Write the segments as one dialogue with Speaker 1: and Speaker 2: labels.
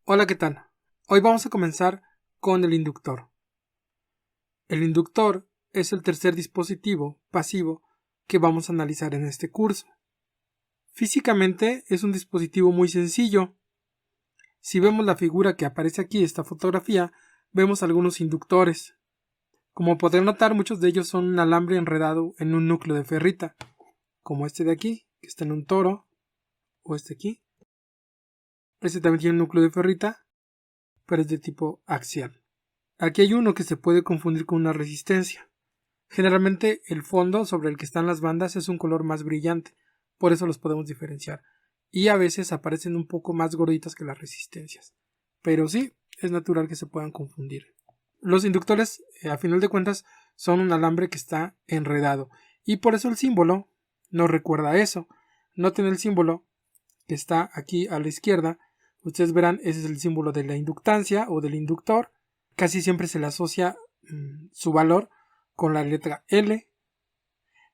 Speaker 1: Hola, ¿qué tal? Hoy vamos a comenzar con el inductor. El inductor es el tercer dispositivo pasivo que vamos a analizar en este curso. Físicamente es un dispositivo muy sencillo. Si vemos la figura que aparece aquí, esta fotografía, vemos algunos inductores. Como podrán notar, muchos de ellos son un alambre enredado en un núcleo de ferrita, como este de aquí, que está en un toro, o este aquí. Este también tiene un núcleo de ferrita, pero es de tipo axial. Aquí hay uno que se puede confundir con una resistencia. Generalmente el fondo sobre el que están las bandas es un color más brillante, por eso los podemos diferenciar. Y a veces aparecen un poco más gorditas que las resistencias. Pero sí, es natural que se puedan confundir. Los inductores, a final de cuentas, son un alambre que está enredado. Y por eso el símbolo nos recuerda eso. Noten el símbolo que está aquí a la izquierda. Ustedes verán, ese es el símbolo de la inductancia o del inductor. Casi siempre se le asocia su valor con la letra L.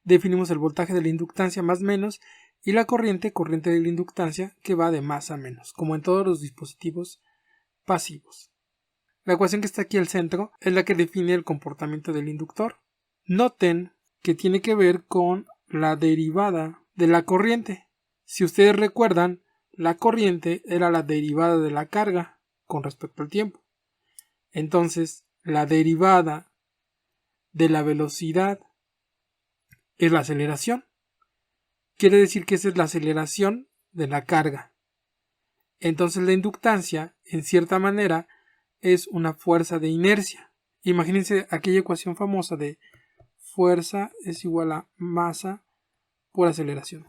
Speaker 1: Definimos el voltaje de la inductancia más menos y la corriente de la inductancia que va de más a menos, como en todos los dispositivos pasivos. La ecuación que está aquí al centro es la que define el comportamiento del inductor. Noten que tiene que ver con la derivada de la corriente. Si ustedes recuerdan, la corriente era la derivada de la carga con respecto al tiempo. Entonces, la derivada de la velocidad es la aceleración. Quiere decir que esa es la aceleración de la carga. Entonces la inductancia, en cierta manera, es una fuerza de inercia. Imagínense aquella ecuación famosa de fuerza es igual a masa por aceleración.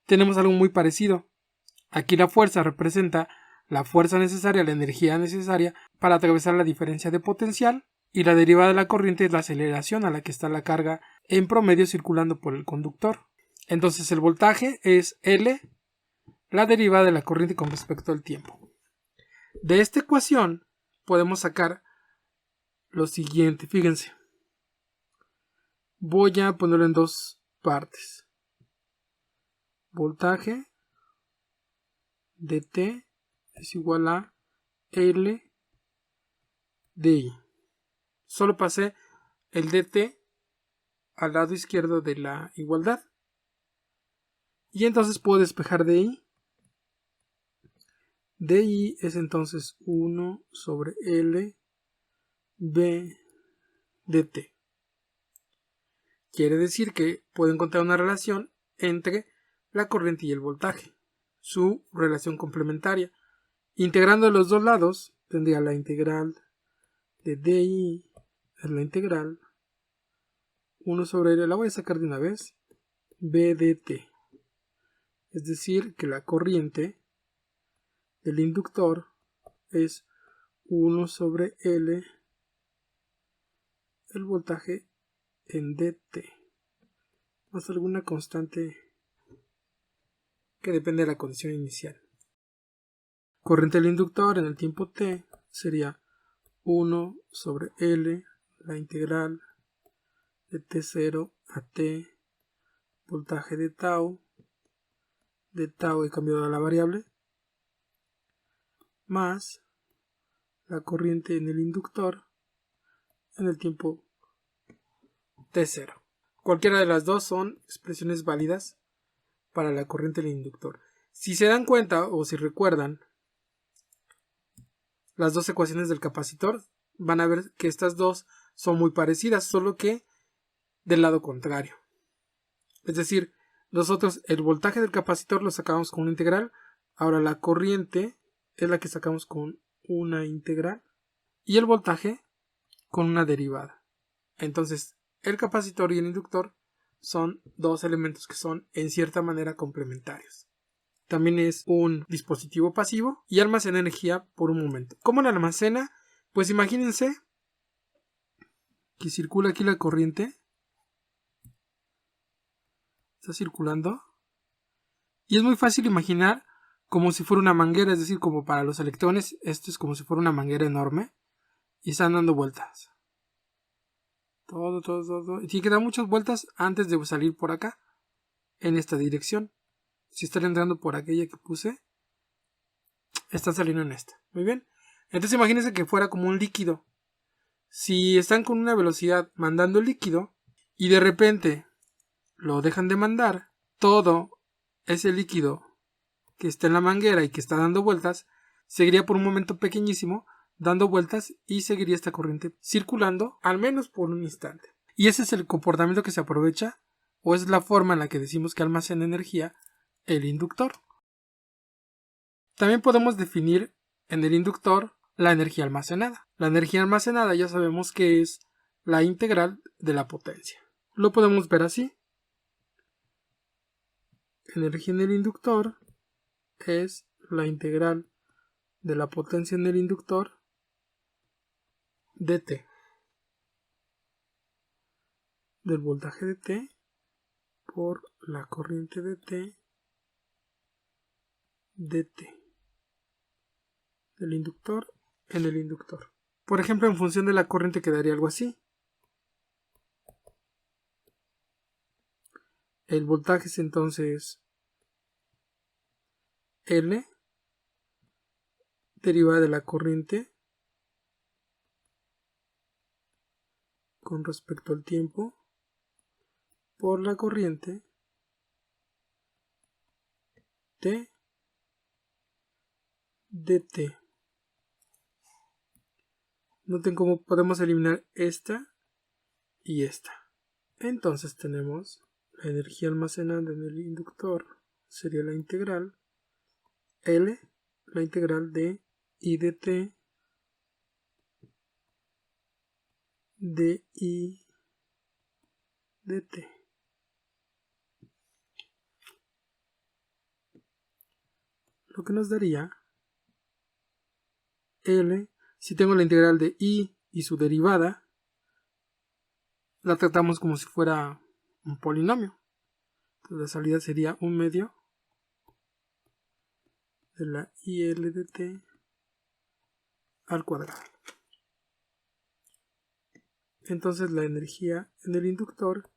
Speaker 1: Tenemos algo muy parecido. Aquí la fuerza representa la fuerza necesaria, la energía necesaria para atravesar la diferencia de potencial, y la derivada de la corriente es la aceleración a la que está la carga en promedio circulando por el conductor. Entonces el voltaje es L, la derivada de la corriente con respecto al tiempo. De esta ecuación podemos sacar lo siguiente, fíjense. Voy a ponerlo en dos partes. Voltaje de T es igual a L de I. Solo pasé el dt al lado izquierdo de la igualdad. Y entonces puedo despejar DI. DI es entonces 1 sobre L B dt. Quiere decir que puedo encontrar una relación entre la corriente y el voltaje, su relación complementaria. Integrando los dos lados, tendría la integral de DI es la integral 1 sobre L, la voy a sacar de una vez, B dt. Es decir, que la corriente del inductor es 1 sobre L, el voltaje en dt, más alguna constante que depende de la condición inicial. Corriente del inductor en el tiempo t sería 1 sobre L, la integral de t0 a t, voltaje de tau he cambiado a la variable, más la corriente en el inductor en el tiempo t0. Cualquiera de las dos son expresiones válidas para la corriente del inductor. Si se dan cuenta o si recuerdan las dos ecuaciones del capacitor, van a ver que estas dos son muy parecidas, solo que del lado contrario. Es decir, nosotros el voltaje del capacitor lo sacamos con una integral, ahora la corriente es la que sacamos con una integral y el voltaje con una derivada. Entonces, el capacitor y el inductor son dos elementos que son en cierta manera complementarios. También es un dispositivo pasivo y almacena energía por un momento. ¿Cómo la almacena? Pues imagínense que circula aquí la corriente. Está circulando. Y es muy fácil imaginar como si fuera una manguera, es decir, como para los electrones, esto es como si fuera una manguera enorme y están dando vueltas. todo. Y tiene que dar muchas vueltas antes de salir por acá, en esta dirección. Si están entrando por aquella que puse, están saliendo en esta. Muy bien. Entonces imagínense que fuera como un líquido. Si están con una velocidad mandando el líquido y de repente lo dejan de mandar, todo ese líquido que está en la manguera y que está dando vueltas, seguiría por un momento pequeñísimo dando vueltas y seguiría esta corriente circulando al menos por un instante. Y ese es el comportamiento que se aprovecha, o es la forma en la que decimos que almacena energía el inductor. También podemos definir en el inductor la energía almacenada. La energía almacenada ya sabemos que es la integral de la potencia. Lo podemos ver así. Energía en el inductor es la integral de la potencia en el inductor dt, del voltaje dt por la corriente dt dt, del inductor en el inductor. Por ejemplo, en función de la corriente quedaría algo así. El voltaje es entonces L derivada de la corriente con respecto al tiempo por la corriente T dt. Noten cómo podemos eliminar esta y esta. Entonces tenemos la energía almacenada en el inductor, sería la integral L, la integral de I dt de I dt. Lo que nos daría L, si tengo la integral de I y su derivada, la tratamos como si fuera un polinomio. Entonces la salida sería 1/2 de la IL de t al cuadrado. Entonces la energía en el inductor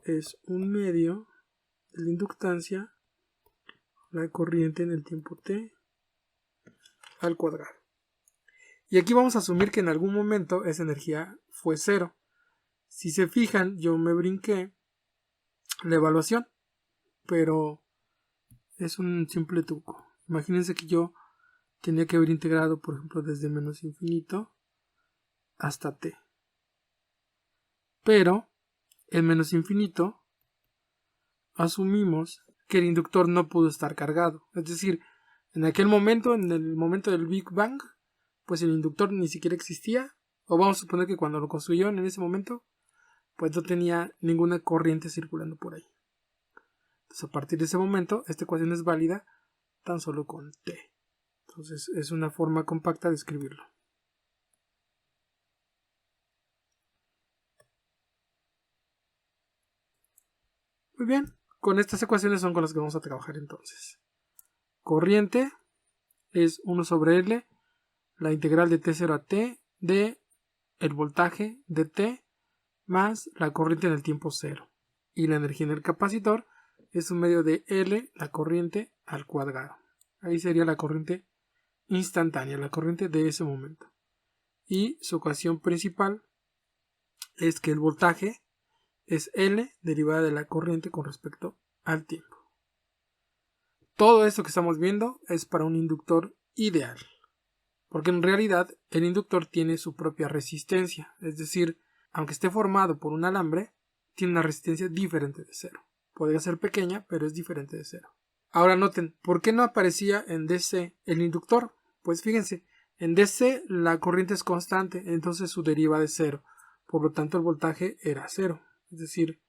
Speaker 1: es 1/2 de la inductancia, la corriente en el tiempo t al cuadrado. Y aquí vamos a asumir que en algún momento esa energía fue 0. Si se fijan, yo me brinqué la evaluación, pero es un simple truco. Imagínense que yo tenía que haber integrado, por ejemplo, desde menos infinito hasta t. Pero en menos infinito asumimos que el inductor no pudo estar cargado. Es decir, en aquel momento, en el momento del Big Bang, pues el inductor ni siquiera existía. O vamos a suponer que cuando lo construyeron en ese momento, pues no tenía ninguna corriente circulando por ahí. Entonces a partir de ese momento, esta ecuación es válida tan solo con t. Entonces es una forma compacta de escribirlo. Muy bien, con estas ecuaciones son con las que vamos a trabajar entonces. Corriente es 1 sobre L, la integral de T0 a T de el voltaje de T más la corriente en el tiempo 0. Y la energía en el capacitor es 1/2 de L, la corriente al cuadrado. Ahí sería la corriente instantánea, la corriente de ese momento. Y su ecuación principal es que el voltaje es L derivada de la corriente con respecto al tiempo. Todo esto que estamos viendo es para un inductor ideal, porque en realidad el inductor tiene su propia resistencia, es decir, aunque esté formado por un alambre, tiene una resistencia diferente de 0. Podría ser pequeña, pero es diferente de 0. Ahora noten, ¿por qué no aparecía en DC el inductor? Pues fíjense, en DC la corriente es constante, entonces su derivada es 0. Por lo tanto el voltaje era 0. Es decir,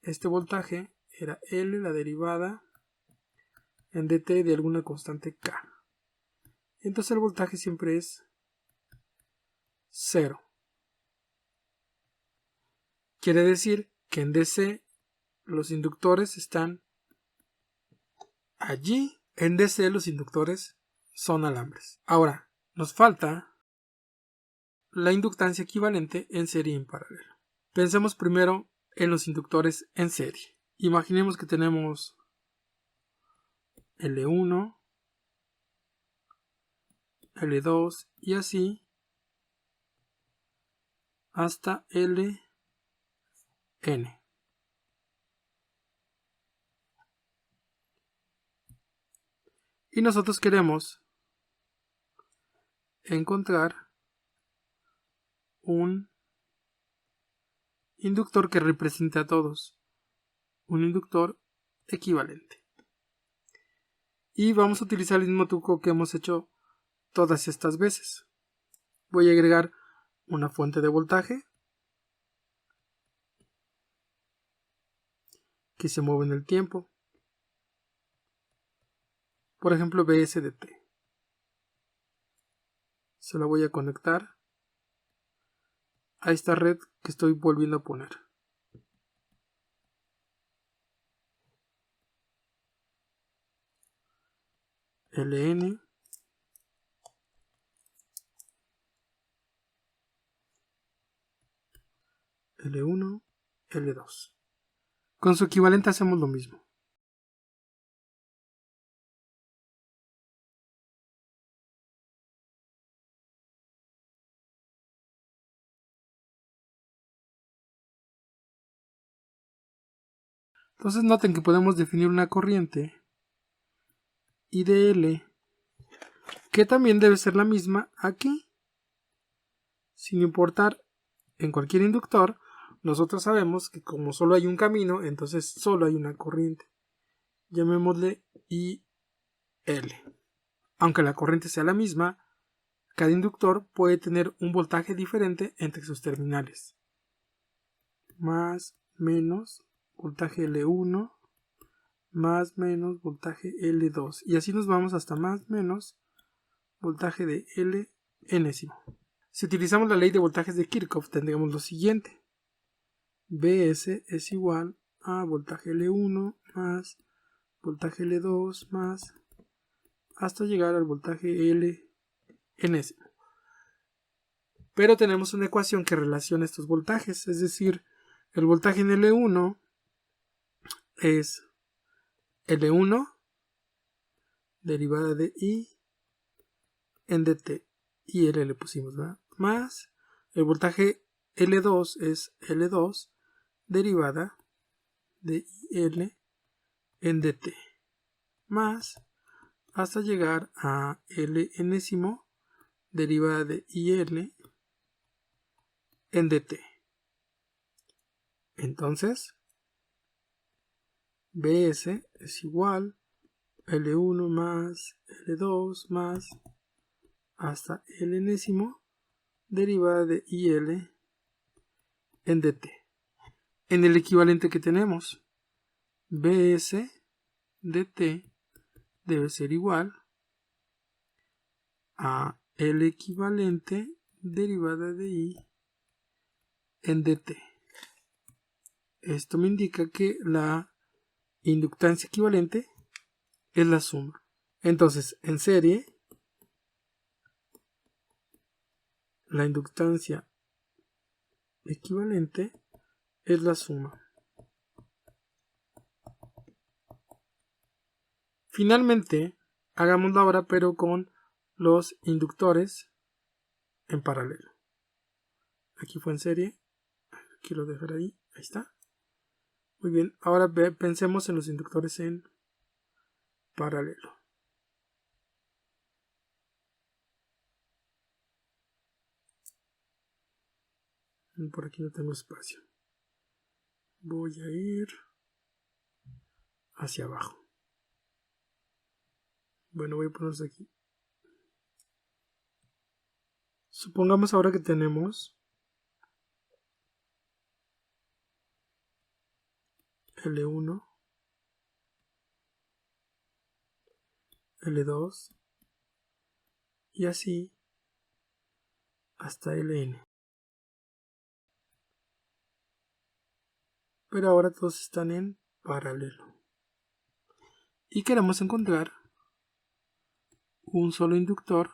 Speaker 1: este voltaje era L, la derivada en dt de alguna constante K. Entonces el voltaje siempre es 0. Quiere decir que en DC los inductores están allí. En DC los inductores son alambres. Ahora, nos falta la inductancia equivalente en serie y en paralelo. Pensemos primero en los inductores en serie. Imaginemos que tenemos L1, L2 y así hasta Ln. Y nosotros queremos encontrar un inductor que represente a todos, un inductor equivalente. Y vamos a utilizar el mismo truco que hemos hecho todas estas veces. Voy a agregar una fuente de voltaje que se mueve en el tiempo, por ejemplo Vs de t. Se la voy a conectar a esta red que estoy volviendo a poner. Ln L1, L2. Con su equivalente hacemos lo mismo. Entonces noten que podemos definir una corriente IDL que también debe ser la misma aquí. Sin importar en cualquier inductor, nosotros sabemos que como solo hay un camino, entonces solo hay una corriente. Llamémosle IL. Aunque la corriente sea la misma, cada inductor puede tener un voltaje diferente entre sus terminales. Más, menos, voltaje L1, más, menos, voltaje L2. Y así nos vamos hasta más, menos, voltaje de L enésimo. Si utilizamos la ley de voltajes de Kirchhoff, tendremos lo siguiente. Vs es igual a voltaje L1 más voltaje L2 más hasta llegar al voltaje L enésimo. Pero tenemos una ecuación que relaciona estos voltajes, es decir, el voltaje en L1 es L1 derivada de I en dt, y L le pusimos, ¿verdad? Más el voltaje L2 es L2 derivada de IL en dt, más hasta llegar a L enésimo derivada de IL en dt. Entonces Bs es igual a L1 más L2 más hasta L enésimo derivada de IL en dt. En el equivalente que tenemos, Bs dt debe ser igual a L equivalente derivada de I en dt. Esto me indica que la inductancia equivalente es la suma. Entonces, en serie, la inductancia equivalente es la suma. Finalmente, hagámoslo ahora pero con los inductores en paralelo. Aquí fue en serie, aquí lo dejaré ahí, ahí está. Muy bien, ahora pensemos en los inductores en paralelo. Por aquí no tengo espacio. Voy a ir hacia abajo. Bueno, voy a ponerlos aquí. Supongamos ahora que tenemos L1, L2 y así hasta Ln. Pero ahora todos están en paralelo. Y queremos encontrar un solo inductor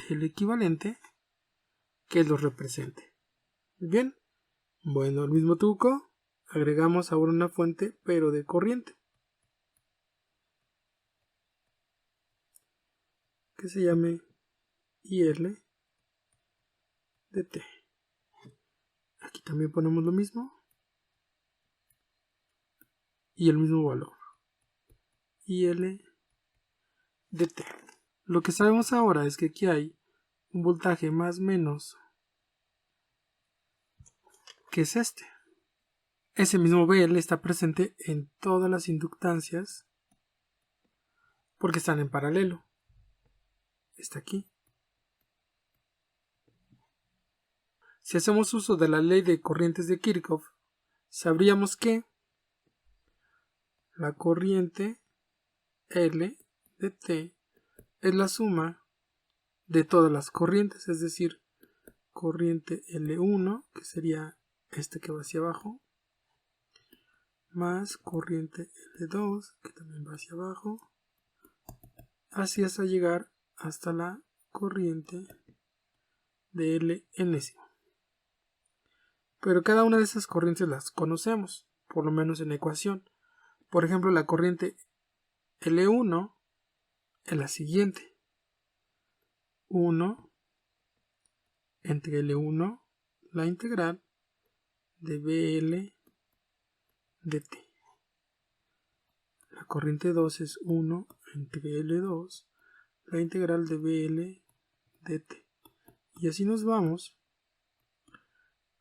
Speaker 1: el equivalente que los represente. Bien, bueno, el mismo truco, agregamos ahora una fuente pero de corriente que se llame IL de T. Aquí también ponemos lo mismo y el mismo valor, IL de T. Lo que sabemos ahora es que aquí hay un voltaje más menos que es este. Ese mismo BL está presente en todas las inductancias porque están en paralelo. Está aquí. Si hacemos uso de la ley de corrientes de Kirchhoff, sabríamos que la corriente L de T es la suma de todas las corrientes, es decir, corriente L1, que sería este que va hacia abajo, más corriente L2, que también va hacia abajo, así hasta llegar hasta la corriente de L enésimo. Pero cada una de esas corrientes las conocemos, por lo menos en ecuación. Por ejemplo, la corriente L1 es la siguiente. 1 entre L1, la integral de BL de T. La corriente 2 es 1 entre L2, la integral de BL de T. Y así nos vamos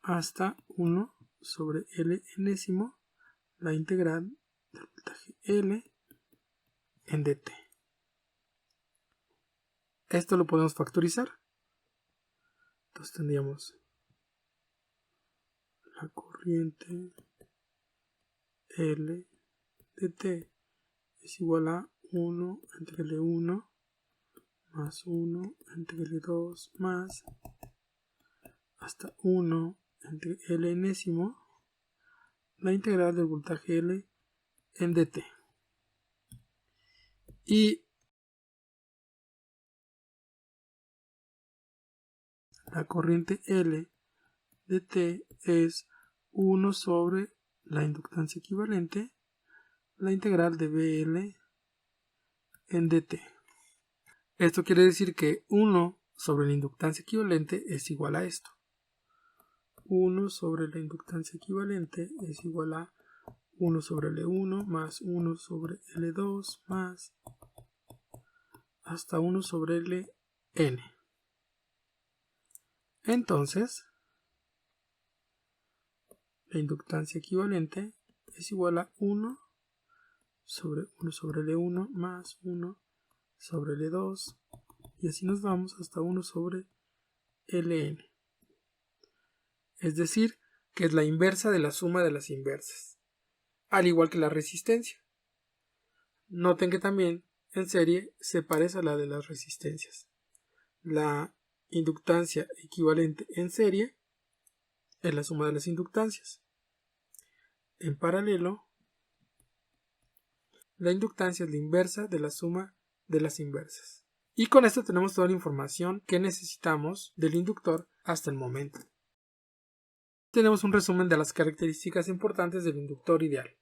Speaker 1: hasta 1 sobre L enésimo, la integral del voltaje L en dt. Esto lo podemos factorizar. Entonces tendríamos la corriente L de T es igual a 1 entre L1 más 1 entre L2 más hasta 1 entre L enésimo, la integral del voltaje L en dt. Y la corriente L de T es 1 sobre la inductancia equivalente, la integral de BL en dt. Esto quiere decir que 1 sobre la inductancia equivalente es igual a esto. 1 sobre la inductancia equivalente es igual a 1 sobre L1 más 1 sobre L2 más hasta 1 sobre Ln. Entonces, la inductancia equivalente es igual a 1 sobre L1 más 1 sobre L2 y así nos vamos hasta 1 sobre Ln. Es decir, que es la inversa de la suma de las inversas, al igual que la resistencia. Noten que también en serie se parece a la de las resistencias. La inductancia equivalente en serie es la suma de las inductancias. En paralelo, la inductancia es la inversa de la suma de las inversas. Y con esto tenemos toda la información que necesitamos del inductor hasta el momento. Tenemos un resumen de las características importantes del inductor ideal.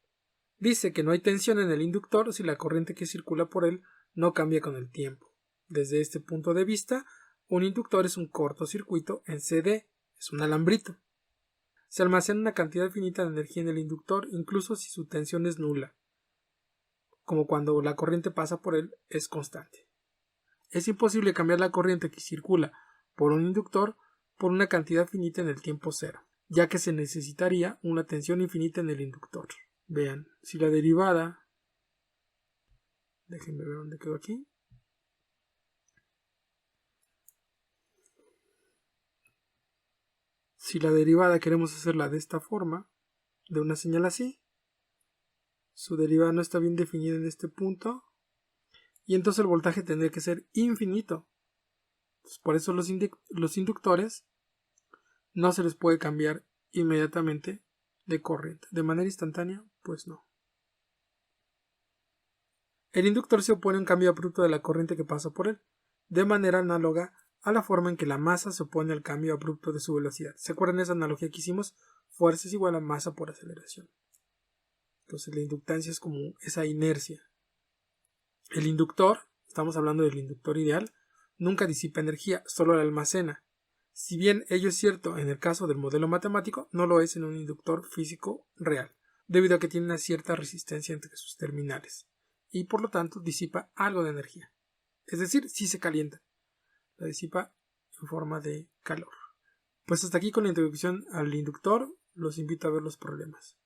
Speaker 1: Dice que no hay tensión en el inductor si la corriente que circula por él no cambia con el tiempo. Desde este punto de vista, un inductor es un cortocircuito en CD, es un alambrito. Se almacena una cantidad finita de energía en el inductor incluso si su tensión es nula, como cuando la corriente pasa por él es constante. Es imposible cambiar la corriente que circula por un inductor por una cantidad finita en el tiempo cero, ya que se necesitaría una tensión infinita en el inductor. Vean, si la derivada, déjenme ver dónde quedó aquí. Si la derivada queremos hacerla de esta forma, de una señal así, su derivada no está bien definida en este punto, y entonces el voltaje tendría que ser infinito. Entonces, por eso los inductores no se les puede cambiar inmediatamente de corriente. De manera instantánea, pues no. El inductor se opone a un cambio abrupto de la corriente que pasa por él, de manera análoga a la forma en que la masa se opone al cambio abrupto de su velocidad. ¿Se acuerdan de esa analogía que hicimos? Fuerza es igual a masa por aceleración. Entonces la inductancia es como esa inercia. El inductor, estamos hablando del inductor ideal, nunca disipa energía, solo la almacena. Si bien ello es cierto en el caso del modelo matemático, no lo es en un inductor físico real, debido a que tiene una cierta resistencia entre sus terminales y por lo tanto disipa algo de energía. Es decir, sí se calienta, la disipa en forma de calor. Pues hasta aquí con la introducción al inductor, los invito a ver los problemas.